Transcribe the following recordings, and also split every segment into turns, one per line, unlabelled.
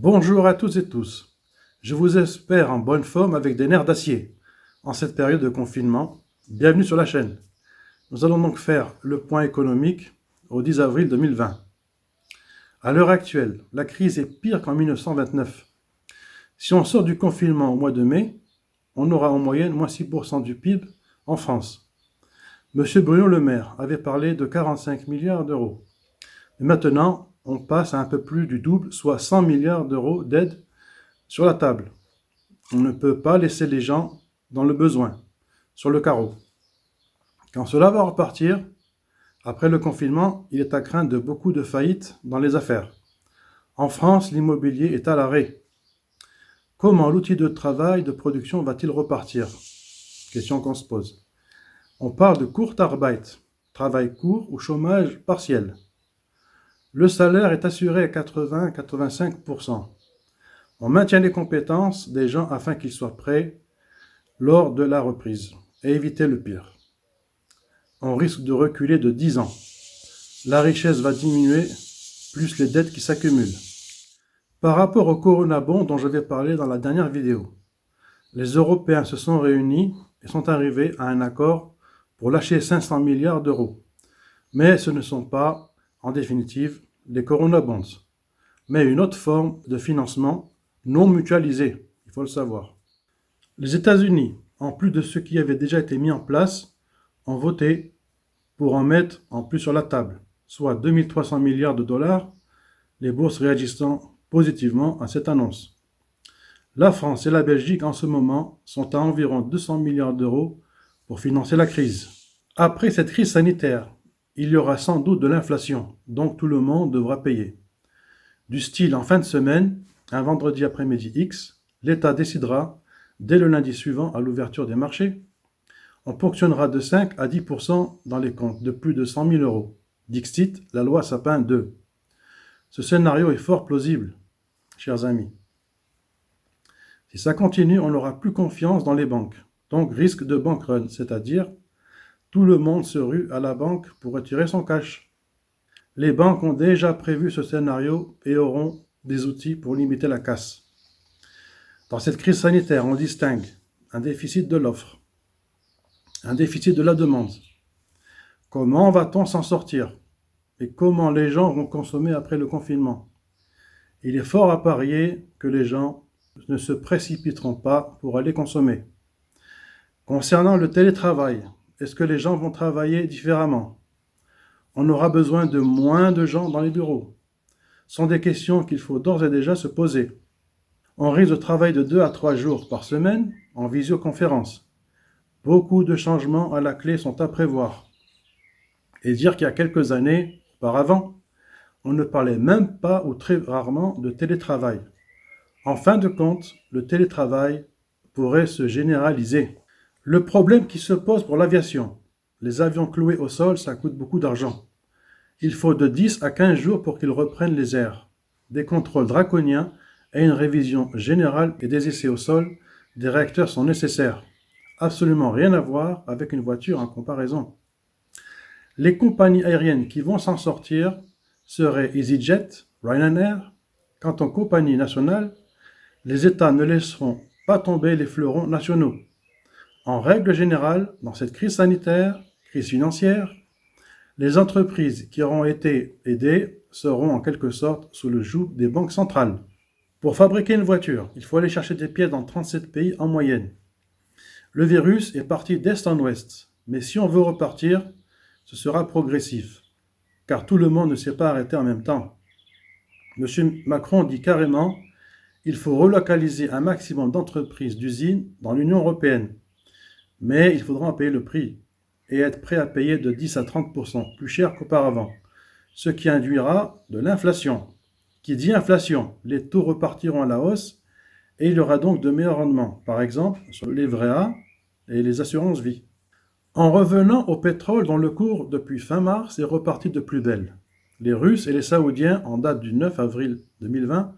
Bonjour à toutes et tous. Je vous espère en bonne forme avec des nerfs d'acier. En cette période de confinement, bienvenue sur la chaîne. Nous allons donc faire le point économique au 10 avril 2020. À l'heure actuelle, la crise est pire qu'en 1929. Si on sort du confinement au mois de mai, on aura en moyenne moins 6% du PIB en France. Monsieur Bruno Le Maire avait parlé de 45 milliards d'euros. Et maintenant, on passe à un peu plus du double, soit 100 milliards d'euros d'aide sur la table. On ne peut pas laisser les gens dans le besoin, sur le carreau. Quand cela va repartir, après le confinement, il est à craindre de beaucoup de faillites dans les affaires. En France, l'immobilier est à l'arrêt. Comment l'outil de travail, de production va-t-il repartir? Question qu'on se pose. On parle de Kurzarbeit, travail court ou chômage partiel. Le salaire est assuré à 80-85%. On maintient les compétences des gens afin qu'ils soient prêts lors de la reprise et éviter le pire. On risque de reculer de 10 ans. La richesse va diminuer, plus les dettes qui s'accumulent. Par rapport au Corona-Bond dont j'avais parlé dans la dernière vidéo, les Européens se sont réunis et sont arrivés à un accord pour lâcher 500 milliards d'euros. Mais ce ne sont pas, en définitive, les Corona-Bonds, mais une autre forme de financement non mutualisé, il faut le savoir. Les États-Unis, en plus de ce qui avait déjà été mis en place, ont voté pour en mettre en plus sur la table, soit 2300 milliards de dollars, les bourses réagissant positivement à cette annonce. La France et la Belgique en ce moment sont à environ 200 milliards d'euros pour financer la crise. Après cette crise sanitaire, il y aura sans doute de l'inflation, donc tout le monde devra payer. Du style en fin de semaine, un vendredi après-midi X, l'État décidera, dès le lundi suivant à l'ouverture des marchés, on ponctionnera de 5 à 10% dans les comptes de plus de 100 000 euros. Dixit, la loi Sapin 2. Ce scénario est fort plausible, chers amis. Si ça continue, on n'aura plus confiance dans les banques, donc risque de bank run, c'est-à-dire tout le monde se rue à la banque pour retirer son cash. Les banques ont déjà prévu ce scénario et auront des outils pour limiter la casse. Dans cette crise sanitaire, on distingue un déficit de l'offre, un déficit de la demande. Comment va-t-on s'en sortir? Et comment les gens vont consommer après le confinement? Il est fort à parier que les gens ne se précipiteront pas pour aller consommer. Concernant le télétravail, est-ce que les gens vont travailler différemment? On aura besoin de moins de gens dans les bureaux. Ce sont des questions qu'il faut d'ores et déjà se poser. On risque de travailler de 2 à 3 jours par semaine en visioconférence. Beaucoup de changements à la clé sont à prévoir. Et dire qu'il y a quelques années, auparavant, on ne parlait même pas ou très rarement de télétravail. En fin de compte, le télétravail pourrait se généraliser. Le problème qui se pose pour l'aviation, les avions cloués au sol, ça coûte beaucoup d'argent. Il faut de 10 à 15 jours pour qu'ils reprennent les airs. Des contrôles draconiens et une révision générale et des essais au sol des réacteurs sont nécessaires. Absolument rien à voir avec une voiture en comparaison. Les compagnies aériennes qui vont s'en sortir seraient EasyJet, Ryanair. Quant aux compagnies nationales, les États ne laisseront pas tomber les fleurons nationaux. En règle générale, dans cette crise sanitaire, crise financière, les entreprises qui auront été aidées seront en quelque sorte sous le joug des banques centrales. Pour fabriquer une voiture, il faut aller chercher des pièces dans 37 pays en moyenne. Le virus est parti d'est en ouest, mais si on veut repartir, ce sera progressif, car tout le monde ne s'est pas arrêté en même temps. M. Macron dit carrément qu'il faut relocaliser un maximum d'entreprises, d'usines dans l'Union européenne. Mais il faudra en payer le prix et être prêt à payer de 10 à 30% plus cher qu'auparavant, ce qui induira de l'inflation. Qui dit inflation, les taux repartiront à la hausse et il y aura donc de meilleurs rendements, par exemple sur les livrets A et les assurances vie. En revenant au pétrole dont le cours depuis fin mars est reparti de plus belle, les Russes et les Saoudiens, en date du 9 avril 2020,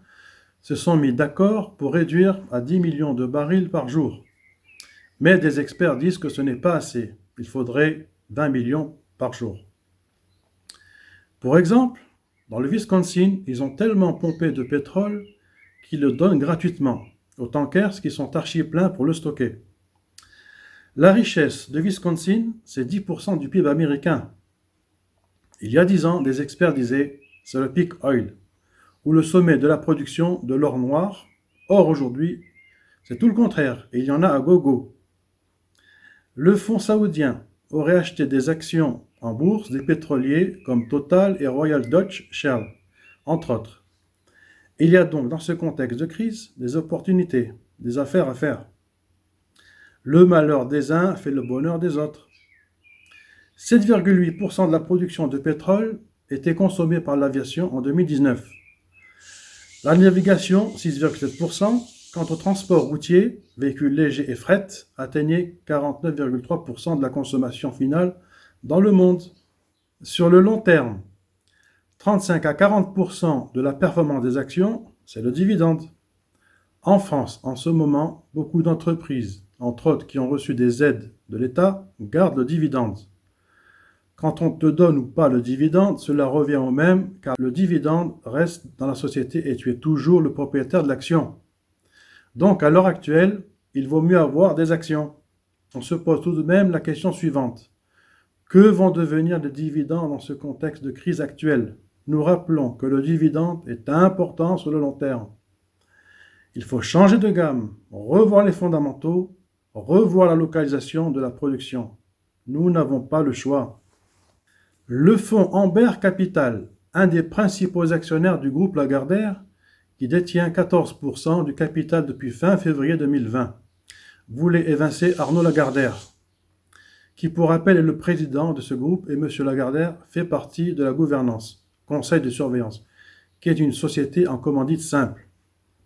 se sont mis d'accord pour réduire à 10 millions de barils par jour. Mais des experts disent que ce n'est pas assez. Il faudrait 20 millions par jour. Pour exemple, dans le Wisconsin, ils ont tellement pompé de pétrole qui le donnent gratuitement aux tankers qui sont archi pleins pour le stocker. La richesse de Wisconsin, c'est 10% du PIB américain. Il y a 10 ans, des experts disaient « c'est le peak oil » ou le sommet de la production de l'or noir. Or, aujourd'hui, c'est tout le contraire, et il y en a à gogo. Le fonds saoudien aurait acheté des actions en bourse des pétroliers comme Total et Royal Dutch Shell, entre autres. Il y a donc dans ce contexte de crise des opportunités, des affaires à faire. Le malheur des uns fait le bonheur des autres. 7,8% de la production de pétrole était consommée par l'aviation en 2019. La navigation, 6,7%. Quant au transport routier, véhicules légers et fret, atteignait 49,3% de la consommation finale dans le monde. Sur le long terme, 35 à 40% de la performance des actions, c'est le dividende. En France, en ce moment, beaucoup d'entreprises, entre autres qui ont reçu des aides de l'État, gardent le dividende. Quand on te donne ou pas le dividende, cela revient au même, car le dividende reste dans la société et tu es toujours le propriétaire de l'action. Donc, à l'heure actuelle, il vaut mieux avoir des actions. On se pose tout de même la question suivante. Que vont devenir les dividendes dans ce contexte de crise actuelle? Nous rappelons que le dividende est important sur le long terme. Il faut changer de gamme, revoir les fondamentaux, revoir la localisation de la production. Nous n'avons pas le choix. Le fonds Amber Capital, un des principaux actionnaires du groupe Lagardère, qui détient 14% du capital depuis fin février 2020, voulait évincer Arnaud Lagardère, qui pour rappel est le président de ce groupe et M. Lagardère fait partie de la gouvernance, conseil de surveillance, qui est une société en commandite simple.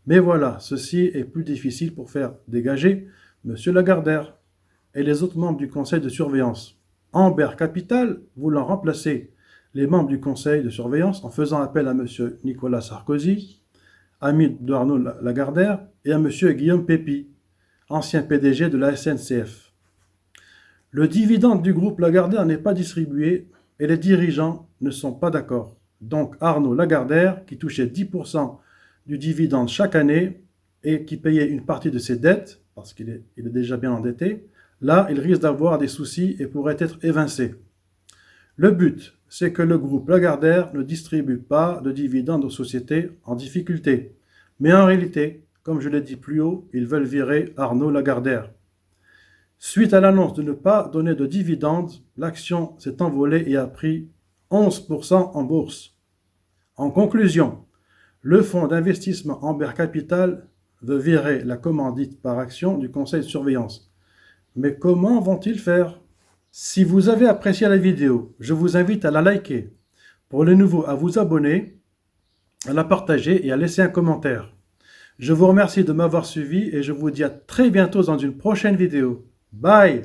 Mais voilà, ceci est plus difficile pour faire dégager M. Lagardère et les autres membres du conseil de surveillance. Amber Capital voulant remplacer les membres du conseil de surveillance en faisant appel à M. Nicolas Sarkozy, ami d'Arnaud Lagardère, et à M. Guillaume Pépi, ancien PDG de la SNCF. Le dividende du groupe Lagardère n'est pas distribué et les dirigeants ne sont pas d'accord. Donc Arnaud Lagardère, qui touchait 10% du dividende chaque année et qui payait une partie de ses dettes, parce qu'il est déjà bien endetté, là, il risque d'avoir des soucis et pourrait être évincé. Le but, c'est que le groupe Lagardère ne distribue pas de dividendes aux sociétés en difficulté. Mais en réalité, comme je l'ai dit plus haut, ils veulent virer Arnaud Lagardère. Suite à l'annonce de ne pas donner de dividendes, l'action s'est envolée et a pris 11% en bourse. En conclusion, le fonds d'investissement Amber Capital veut virer la commandite par action du conseil de surveillance. Mais comment vont-ils faire? Si vous avez apprécié la vidéo, je vous invite à la liker. Pour les nouveaux, à vous abonner, à la partager et à laisser un commentaire. Je vous remercie de m'avoir suivi et je vous dis à très bientôt dans une prochaine vidéo. Bye!